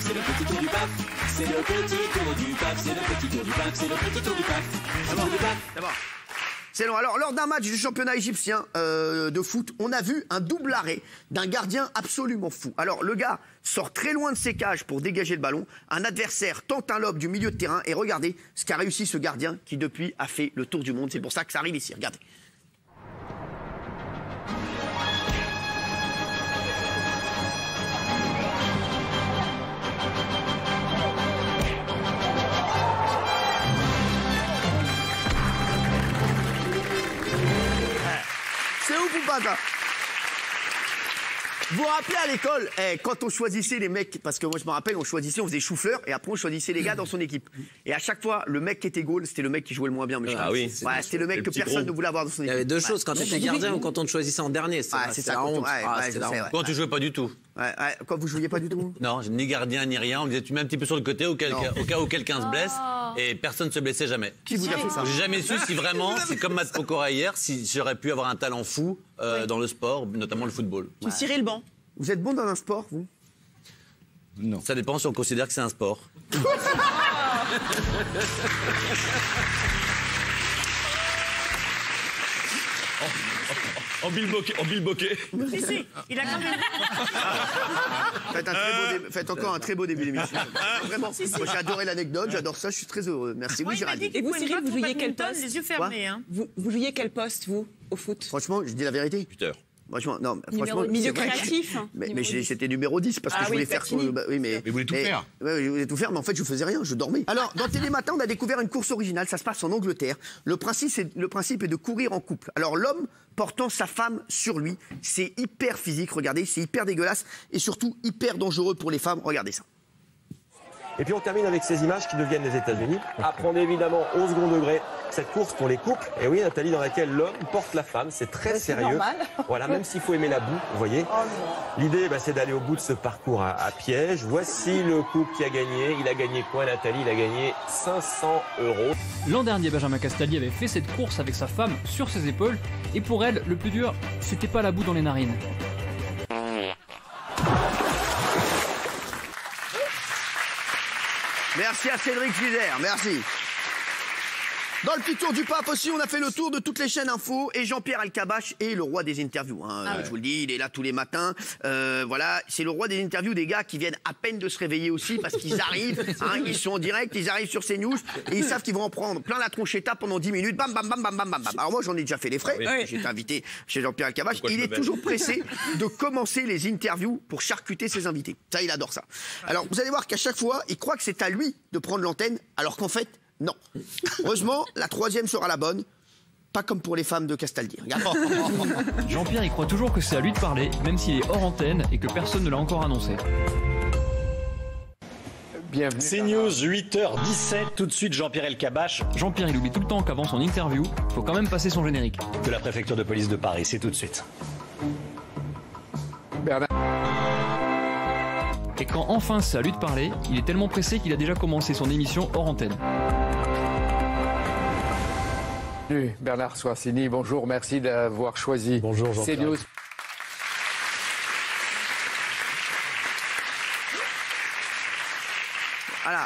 c'est le petit tour du paf. C'est le petit tour du paf, c'est le petit tour du paf, c'est le petit tour du paf. D'abord. C'est long. Alors, lors d'un match du championnat égyptien de foot, on a vu un double arrêt d'un gardien absolument fou. Alors, le gars sort très loin de ses cages pour dégager le ballon. Un adversaire tente un lob du milieu de terrain. Et regardez ce qu'a réussi ce gardien qui, depuis, a fait le tour du monde. C'est pour ça que ça arrive ici. Regardez. C'est ouf ou pas ça? Vous vous rappelez à l'école, quand on choisissait les mecs, parce que moi je me rappelle, on faisait chou-fleur et après on choisissait les gars dans son équipe. Et à chaque fois, le mec qui était goal, c'était le mec qui jouait le moins bien. Ah oui. Ouais, c'était le mec que personne ne voulait avoir dans son équipe. Il y avait deux choses, quand tu étais gardien ou quand on te choisissait en dernier. C'est la honte. Quand tu jouais pas du tout. Quand vous jouiez pas du tout? Non, ni gardien ni rien. On me disait tu mets un petit peu sur le côté au cas où quelqu'un se blesse et personne se blessait jamais. Qui vous a fait ça? J'ai jamais su si vraiment, c'est comme Matt Pokora hier, si j'aurais pu avoir un talent fou dans le sport, notamment le football. Tu cirais le banc. Vous êtes bon dans un sport, vous? Non. Ça dépend si on considère que c'est un sport. En bilboquet. Si, il a quand même... Faites encore un très beau début d'émission. Vraiment. Moi, j'ai adoré l'anecdote, j'adore ça, je suis très heureux. Merci. Oui, Géraldine. Et vous, Cyril, vous jouiez quel poste? Les yeux fermés. Vous jouiez quel poste, vous, au foot? Franchement, je dis la vérité. Putain. Franchement, non, franchement, milieu c'est vrai créatif. mais c'était numéro 10 parce que je voulais faire. Oui, mais vous voulez tout faire. Ouais, je voulais tout faire, mais en fait, je faisais rien, je dormais. Alors, dans Télématin, on a découvert une course originale. Ça se passe en Angleterre. Le principe est de courir en couple. Alors, l'homme portant sa femme sur lui, c'est hyper physique. Regardez, c'est hyper dégueulasse et surtout hyper dangereux pour les femmes. Regardez ça. Et puis on termine avec ces images qui nous viennent des États-Unis. Apprendre évidemment au second degré cette course pour les couples. Et oui, Nathalie, dans laquelle l'homme porte la femme, c'est très sérieux. Normal. Voilà, même s'il faut aimer la boue, vous voyez. L'idée, c'est d'aller au bout de ce parcours à piège. Voici le couple qui a gagné. Il a gagné quoi, Nathalie? Il a gagné 500 €. L'an dernier, Benjamin Castaldi avait fait cette course avec sa femme sur ses épaules. Et pour elle, le plus dur, c'était pas la boue dans les narines. Merci à Cédric Fizer, merci. Dans le petit tour du pape aussi, on a fait le tour de toutes les chaînes info et Jean-Pierre Elkabbach est le roi des interviews. Je vous le dis, il est là tous les matins. Voilà, c'est le roi des interviews des gars qui viennent à peine de se réveiller aussi parce qu'ils arrivent, ils sont en direct, ils arrivent sur CNews et ils savent qu'ils vont en prendre plein la tronchetta pendant 10 minutes. Bam, bam, bam, bam, bam, bam. Alors moi, j'en ai déjà fait les frais. J'ai été invité chez Jean-Pierre Elkabbach. Il est toujours pressé de commencer les interviews pour charcuter ses invités. Ça, il adore ça. Alors, vous allez voir qu'à chaque fois, il croit que c'est à lui de prendre l'antenne, alors qu'en fait, non. Heureusement, la troisième sera la bonne. Pas comme pour les femmes de Castaldi. Jean-Pierre, il croit toujours que c'est à lui de parler, même s'il est hors antenne et que personne ne l'a encore annoncé. CNews, 8h17, tout de suite Jean-Pierre Elkabbach. Jean-Pierre, il oublie tout le temps qu'avant son interview, il faut quand même passer son générique. De la préfecture de police de Paris, c'est tout de suite. Et quand enfin c'est à lui de parler, il est tellement pressé qu'il a déjà commencé son émission hors antenne. Bernard Soissini, bonjour, merci d'avoir choisi CNews. Voilà.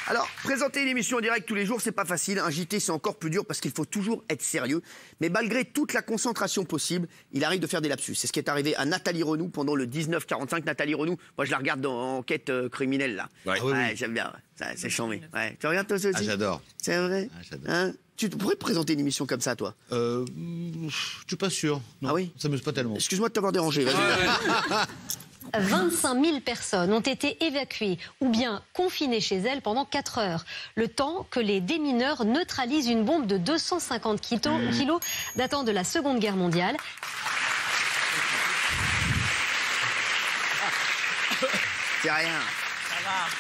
Alors, présenter une émission en direct tous les jours, c'est pas facile. Un JT, c'est encore plus dur parce qu'il faut toujours être sérieux. Mais malgré toute la concentration possible, il arrive de faire des lapsus. C'est ce qui est arrivé à Nathalie Renou pendant le 1945. Nathalie Renou, moi je la regarde dans Enquête criminelle là. Ouais, j'aime bien. C'est charmé. Ouais. Tu regardes toi aussi? Ah, j'adore. C'est vrai? Ah, j'adore. Hein? Tu pourrais présenter une émission comme ça, toi? Je suis pas sûr. Non, ah oui? Ça m'amuse pas tellement. Excuse-moi de t'avoir dérangé. Vas-y. 25 000 personnes ont été évacuées ou bien confinées chez elles pendant 4 heures. Le temps que les démineurs neutralisent une bombe de 250 kilos datant de la Seconde Guerre mondiale. C'est rien.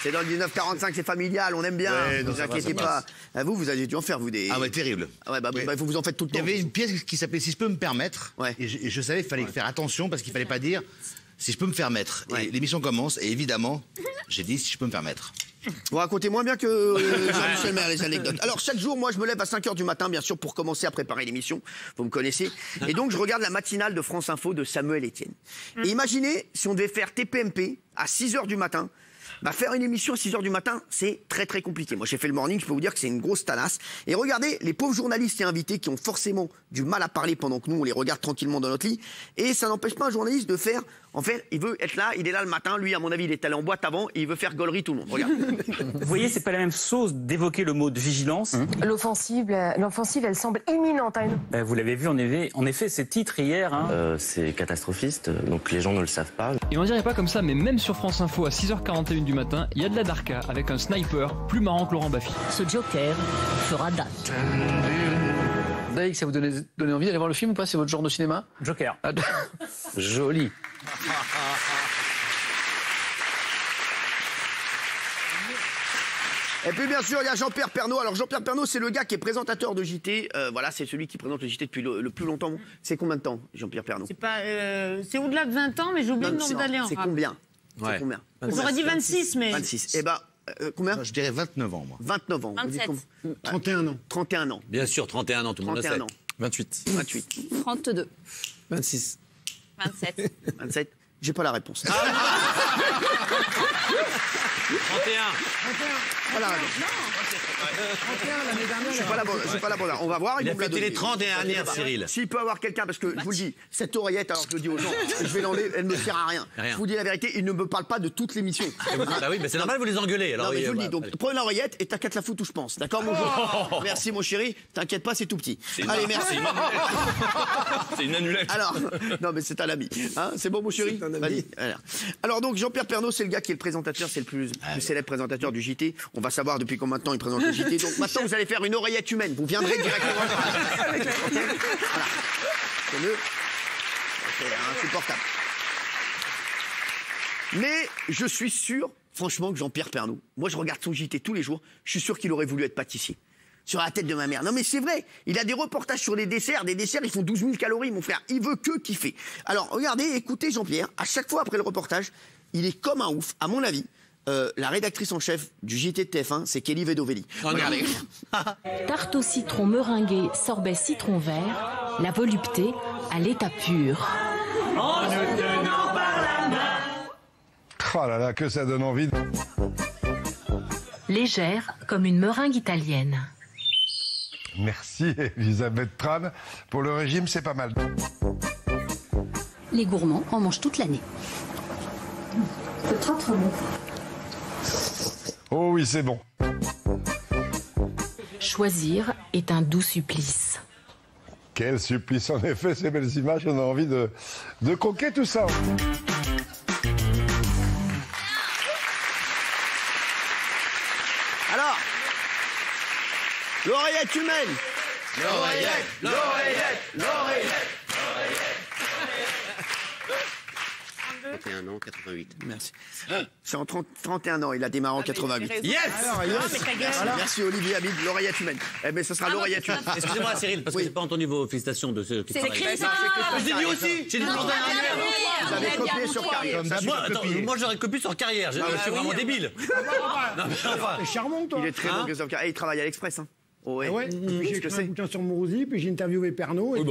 C'est dans le 1945, c'est familial, on aime bien. Ouais, ne vous inquiétez pas. Vous avez dû en faire, vous, des... Ah ouais, terrible. Ah ouais, il faut vous en faites tout le temps. Il y avait une pièce qui s'appelait Si je peux me permettre. Ouais. Et je savais qu'il fallait faire attention parce qu'il fallait pas dire si je peux me permettre. Ouais. Et l'émission commence et évidemment, j'ai dit si je peux me permettre. Vous racontez moins bien que Jean-Michel Maire les anecdotes. Alors chaque jour, moi je me lève à 5h du matin, bien sûr, pour commencer à préparer l'émission. Vous me connaissez. Et donc je regarde la matinale de France Info de Samuel Etienne. Et imaginez si on devait faire TPMP à 6h du matin Bah, faire une émission à 6h du matin, c'est très très compliqué. Moi, j'ai fait le morning, je peux vous dire que c'est une grosse talasse. Et regardez les pauvres journalistes et invités qui ont forcément du mal à parler pendant que nous, on les regarde tranquillement dans notre lit. Et ça n'empêche pas un journaliste de faire... En fait, il veut être là, il est là le matin. Lui, à mon avis, il est allé en boîte avant et il veut faire gaulerie tout le monde. Regarde. Vous voyez, c'est pas la même chose d'évoquer le mot de vigilance. L'offensive, elle semble imminente. Vous l'avez vu, en effet, ces titres hier. C'est catastrophiste, donc les gens ne le savent pas. Et on dirait pas comme ça, mais même sur France Info à 6h41 du matin, il y a de la darka avec un sniper plus marrant que Laurent Baffy. Ce Joker fera date. Daïk, ça vous donne envie d'aller voir le film ou pas? C'est votre genre de cinéma? Joker. Joli. Et puis bien sûr, il y a Jean-Pierre Pernaut. Alors Jean-Pierre Pernaut, c'est le gars qui est présentateur de JT. Voilà, c'est celui qui présente le JT depuis le plus longtemps. C'est combien de temps, Jean-Pierre Pernaut? C'est au-delà de 20 ans, mais j'ai oublié le nombre d'années en C'est rap. combien? Ouais. C'est combien? J'aurais dit 26, mais... 26. Eh ben, combien? Je dirais 29 ans, moi. 29 ans. 27. 31 ans. 31 ans. Bien sûr, 31 ans, tout le monde le sait. 31 ans. 28. 28. 32. 26. 27. 27. J'ai pas la réponse. 31. Voilà. 31 l'année dernière. C'est pas la bonne. On va voir. Il a fêté les 30 dernières, Cyril. S'il peut avoir quelqu'un, parce que je vous le dis, cette oreillette, alors je le dis aux gens, je vais l'enlever, elle ne sert à rien. Je vous dis la vérité, il ne me parle pas de toute l'émission. Bah oui, mais c'est normal, vous les engueulez. Alors, non, mais oui, je vous le dis, bah, donc prenez l'oreillette et t'as qu'à te la foutre où je pense. D'accord, mon jour. Merci, mon chéri. T'inquiète pas, c'est tout petit. Allez, merci. C'est une annulette. Alors, non, mais c'est un ami. Hein, c'est bon, mon chéri? Vas-y. Alors, donc, Jean-Pierre Pernaut, c'est le gars qui est le présentateur, c'est le plus célèbre présentateur du JT. On va savoir depuis combien de temps il présente le JT. Donc, maintenant, vous allez faire une oreillette humaine. Vous viendrez directement. Voilà. C'est mieux. C'est insupportable. Mais je suis sûr, franchement, que Jean-Pierre Pernaut, moi, je regarde son JT tous les jours, je suis sûr qu'il aurait voulu être pâtissier. Sur la tête de ma mère. Non mais c'est vrai, il a des reportages sur les desserts, des desserts ils font 12 000 calories mon frère, il veut que kiffer. Alors regardez, écoutez Jean-Pierre, à chaque fois après le reportage, il est comme un ouf, à mon avis. La rédactrice en chef du JT de TF1, c'est Kelly Vedovelli. Regardez. Tarte au citron meringuée, sorbet citron vert, la volupté à l'état pur. En nous tenant par la main. Oh là là, que ça donne envie. Légère comme une meringue italienne. Merci Elisabeth Tran. Pour le régime, c'est pas mal. Les gourmands en mangent toute l'année. C'est très très bon. Oh oui, c'est bon. Choisir est un doux supplice. Quel supplice, en effet, ces belles images, on a envie de croquer tout ça. Alors, l'oreillette humaine. L'oreillette, l'oreillette, l'oreillette. 31 ans, 88. Merci. C'est en 31 ans, il a démarré en 88. Yes. Alors, merci Olivier Habib, l'oreillette humaine. Eh bien, ce sera l'oreillette humaine. Excusez-moi, Cyril, parce que j'ai pas entendu vos félicitations de ceux qui travaillent. C'est écrit ça. J'ai dit aussi. J'ai dit Vous avez copié sur Carrière. Moi, j'aurais copié sur Carrière. Je suis vraiment débile. C'est charmant, toi. Il est très bon, Christophe Carrière. Il travaille à l'Express. Hein. Oh, ouais. Ouais. J'ai écrit un bouquin sur Mourouzi, puis j'ai interviewé Pernaut. Et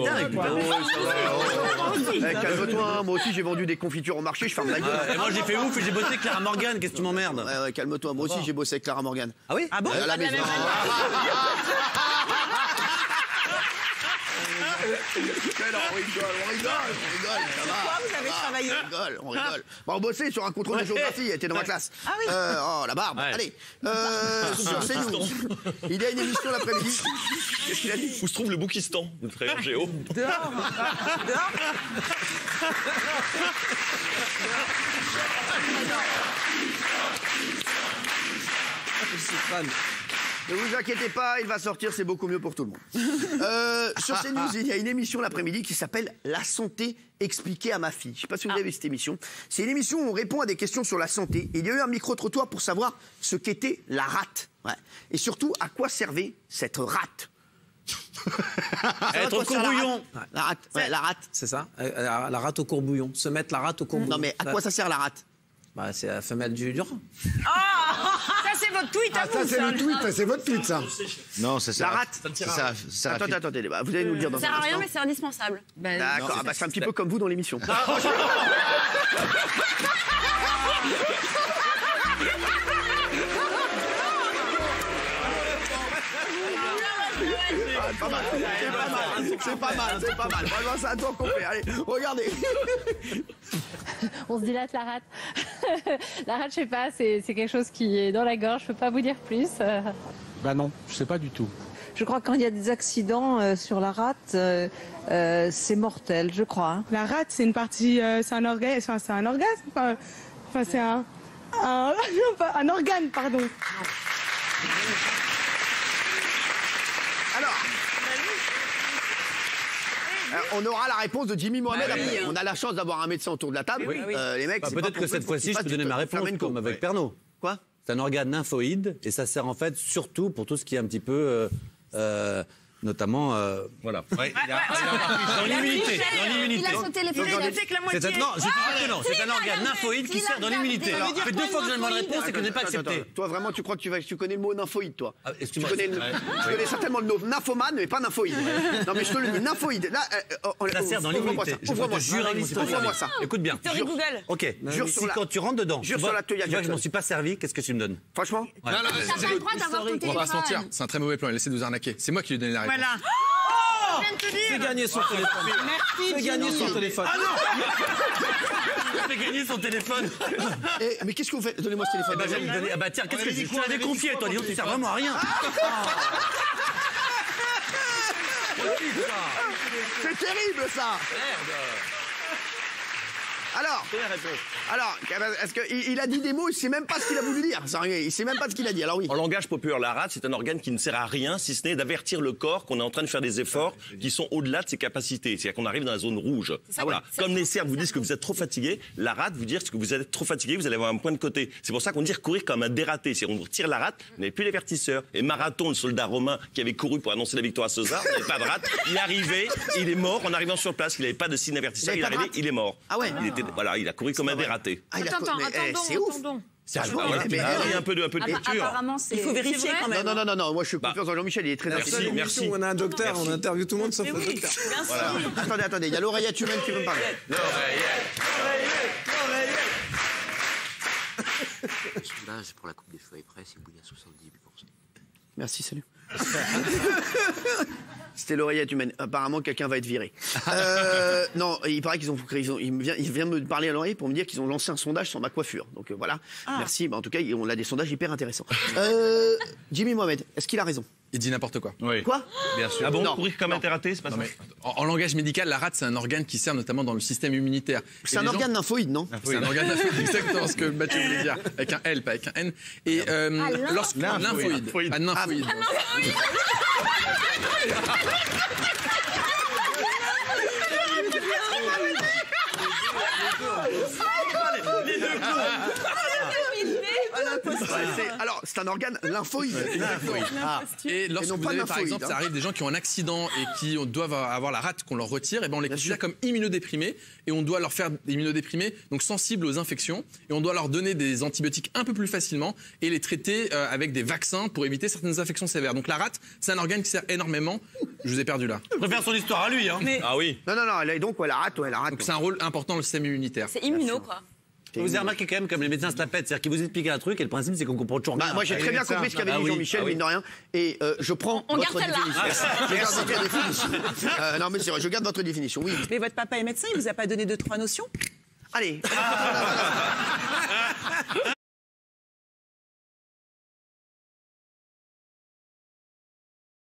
calme-toi, moi aussi j'ai vendu des confitures au marché, je ferme la gueule. Et moi j'ai fait ouf et j'ai bossé avec Clara Morgan, qu'est-ce que tu m'emmerdes? Ouais, calme-toi, moi aussi j'ai bossé avec Clara Morgan. Ah oui? Ah bon? À la maison. Mais non, on rigole, ça va. Pourquoi vous avez travaillé? On rigole. Bon, on bossait sur un contrôle de géographie, elle était dans ma classe. Ah oui. Oh, la barbe. Ouais. Allez, sur CNews, il y a une émission l'après-midi. Qu'est-ce qu'il a dit? Où se trouve le Boukistan, notre frère Géo? Dehors. Ne vous inquiétez pas, il va sortir, c'est beaucoup mieux pour tout le monde. Sur CNews, il y a une émission l'après-midi qui s'appelle La santé expliquée à ma fille. Je ne sais pas si vous avez vu cette émission. C'est une émission où on répond à des questions sur la santé. Il y a eu un micro-trottoir pour savoir ce qu'était la rate. Ouais. Et surtout, à quoi servait cette rate. Être au courbouillon. La rate, ouais, la rate. C'est ça, la rate au courbouillon. Se mettre la rate au courbouillon. Non mais à quoi ça sert la rate? Bah, c'est la femelle du rat. Ça c'est votre tweet à vous. Ça c'est le tweet, c'est votre tweet ça. Non, c'est ça. La rate. Attendez, vous allez nous le dire dans un instant. Ça sert à rien mais c'est indispensable. D'accord, c'est un petit peu comme vous dans l'émission. pas mal. C'est pas mal. Vraiment, c'est un tour qu'on fait. Allez, regardez. On se dilate la rate. La rate, je sais pas, c'est quelque chose qui est dans la gorge, je peux pas vous dire plus. Bah non, je sais pas du tout. Je crois que quand il y a des accidents sur la rate, c'est mortel, je crois. Hein. La rate, c'est une partie, c'est un orgasme, c'est un organe, pardon. Alors, on aura la réponse de Jimmy Mohamed après. On a la chance d'avoir un médecin autour de la table. Les mecs, peut-être que cette fois-ci, je peux donner ma réponse comme avec Pernod. Quoi? C'est un organe nymphoïde et ça sert en fait surtout pour tout ce qui est un petit peu... notamment... voilà. Dans l'immunité. Il a son téléphone. C'est un organe nymphoïde qui sert dans l'immunité. Ça fait 2 fois que j'ai une bonne réponse et que je n'ai pas accepté. Toi, vraiment, tu crois que tu connais le mot nymphoïde, toi? Excuse-moi. Tu connais certainement le mot nymphomane, mais pas nymphoïde. Non, mais je te le dis, nymphoïde. Là, ça sert dans l'immunité. Ouvre-moi ça. Écoute bien. Google. Ok. Si quand tu rentres dedans, tu vois que je ne me suis pas servi, qu'est-ce que tu me donnes? Franchement? T'as pas le droit d'avoir ton téléphone. On va pas se mentir, c'est un très mauvais plan, il essaie de nous arnaquer. C'est moi qui lui ai donné la réponse. Voilà. Fais gagner son téléphone. Merci. Fais gagner son téléphone. Ah non. Fais gagner son téléphone. Mais qu'est-ce que vous faites? Donnez-moi ce téléphone. J'allais lui donner. Ah bah tiens, qu'est-ce que tu l'avais confié, toi? Dis donc, tu sers vraiment à rien. C'est terrible, ça. Alors, est-ce qu'il a dit des mots, il sait même pas ce qu'il a voulu dire. Il sait même pas ce qu'il a dit. Alors oui. En langage populaire, la rate, c'est un organe qui ne sert à rien, si ce n'est d'avertir le corps qu'on est en train de faire des efforts qui sont au-delà de ses capacités. C'est-à-dire qu'on arrive dans la zone rouge. Voilà. Comme les cerfs vous disent que vous êtes trop fatigué, la rate vous dit que vous êtes trop fatigué, vous allez avoir un point de côté. C'est pour ça qu'on dit courir comme un dératé. C'est-à-dire on tire la rate, vous n'avez plus l'avertisseur. Et Marathon, le soldat romain qui avait couru pour annoncer la victoire à César, il n'avait pas de rate. Il est arrivé, il est mort en arrivant sur place. Il n'avait pas de signe d'avertisseur. Il est arrivé, il est mort. Ah ouais. Il a couru comme un dératé. Attendons. Il y a un peu de lecture. Apparemment, il faut vérifier quand même. Non, moi je suis confiance en Jean-Michel, il est très intelligent. Merci. On a un docteur, on interviewe tout le monde sauf le docteur. Attendez, il y a l'oreillette humaine qui veut me parler. Là, c'est pour la coupe des feuilles presse, il bouille à 70%. Merci, salut. C'était l'oreillette humaine. Apparemment, quelqu'un va être viré. Non, il paraît il vient me parler à l'oreille pour me dire qu'ils ont lancé un sondage sur ma coiffure. Donc voilà. Merci. En tout cas, on a des sondages hyper intéressants. Jimmy Mohamed, est-ce qu'il a raison? Il dit n'importe quoi. Oui. Quoi? Bien sûr. Ah bon, courir comme un dératé, c'est pas ça? En langage médical, la rate, c'est un organe qui sert notamment dans le système immunitaire. C'est un organe nymphoïde, non? C'est un organe nymphoïde, exactement ce que Mathieu voulait dire. Avec un L, pas avec un N. Et lorsque lymphoïde. Pas nymphoïde. Alors, c'est un organe lymphoïde. Et lorsque vous avez, par exemple, ça arrive des gens qui ont un accident et qui doivent avoir la rate qu'on leur retire, et ben on les considère comme immunodéprimés et on doit leur faire des immunodéprimés, donc sensibles aux infections, et on doit leur donner des antibiotiques un peu plus facilement et les traiter avec des vaccins pour éviter certaines infections sévères. Donc la rate, c'est un organe qui sert énormément. Je vous ai perdu là. Je préfère son histoire à lui, hein. Ah oui. Non, elle a donc la rate. Donc c'est un rôle important dans le système immunitaire. C'est immuno, quoi. Vous avez remarqué quand même comme les médecins se la pètent, c'est-à-dire qu'ils vous expliquent un truc et le principe c'est qu'on comprend toujours rien. Moi j'ai très bien compris ce qu'avait dit Jean-Michel, mine de rien, et je prends votre définition. Je garde votre définition. Non mais c'est vrai, je garde votre définition, oui. Mais votre papa est médecin, il vous a pas donné 2-3 notions? Allez.